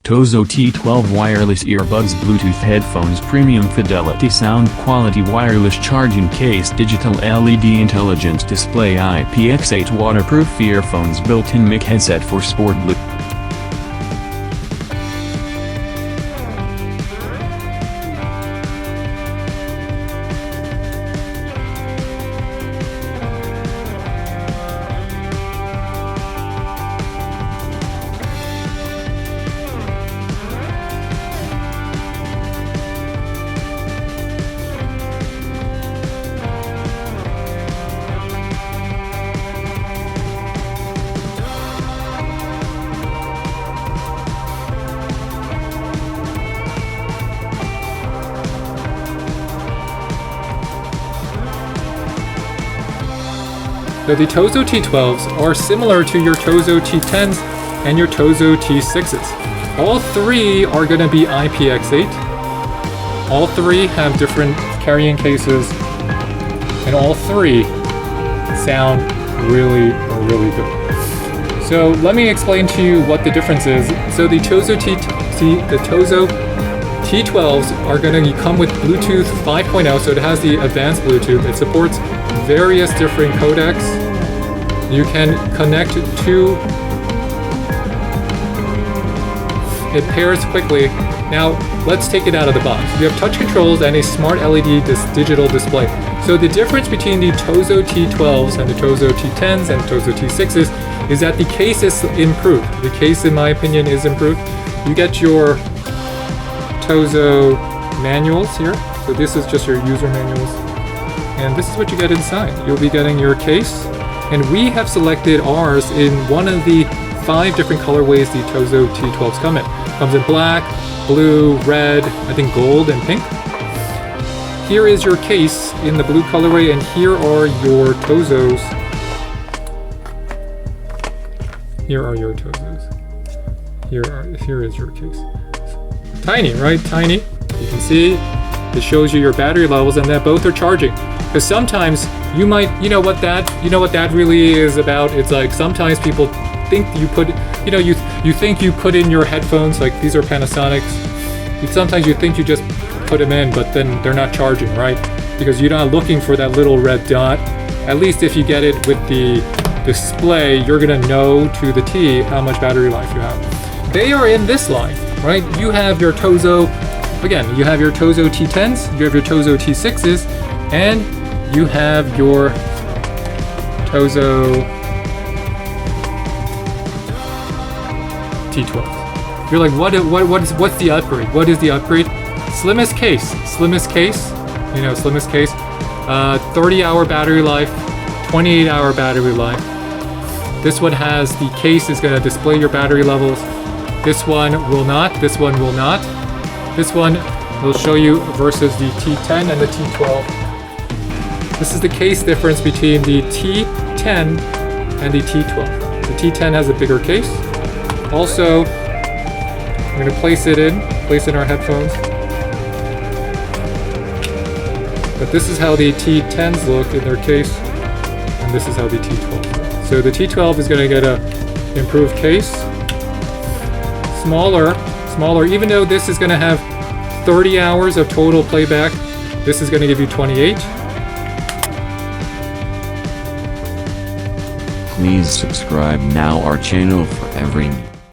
TOZO T12 wireless earbuds Bluetooth headphones premium fidelity sound quality wireless charging case digital LED intelligence display IPX8 waterproof earphones built-in mic headset for sport Bluetooth. So the TOZO T12s are similar to your TOZO T10s and your TOZO T6s. All three are going to be IPX8. All three have different carrying cases, and all three sound really, really good. So let me explain to you what the difference is. So the TOZO T12s are going to come with Bluetooth 5.0, so it has the advanced Bluetooth. It supports various different codecs. You can connect to it, pairs quickly. Now let's take it out of the box. You have touch controls and a smart LED digital display. So the difference between the TOZO T12s and the TOZO T10s and TOZO T6s is that the case is improved. The case, in my opinion, is improved. You get your TOZO manuals here. So this is just your user manuals. And this is what you get inside. You'll be getting your case. And we have selected ours in one of the 5 different colorways the TOZO T12s come in. Comes in black, blue, red, I think gold, and pink. Here is your case in the blue colorway, and here are your TOZOs. Here are your TOZOs. Here is your case. Tiny, right? Tiny. You can see it shows you your battery levels and that both are charging. Because sometimes you might, you know what that really is about. It's like sometimes people think you put, you think you put in your headphones, like these are Panasonics. Sometimes you think you just put them in, but then they're not charging, right? Because you're not looking for that little red dot. At least if you get it with the display, you're gonna know to the T how much battery life you have. They are in this line, right? You have your TOZO, again, you have your TOZO T10s, you have your TOZO T6s, and you have your TOZO T12. You're like, what's the upgrade? What is the upgrade? Slimmest case, slimmest case. 30-hour battery life, 28-hour battery life. This one has the case is going to display your battery levels. This one will not. This one will not. This one will show you versus the T10 and the T12. This is the case difference between the T10 and the T12. The T10 has a bigger case. Also, I'm going to place in our headphones. But this is how the T10s look in their case, and this is how the T12 looks. So the T12 is going to get a improved case. Smaller, even though this is going to have 30 hours of total playback, this is going to give you 28. Please subscribe now our channel for every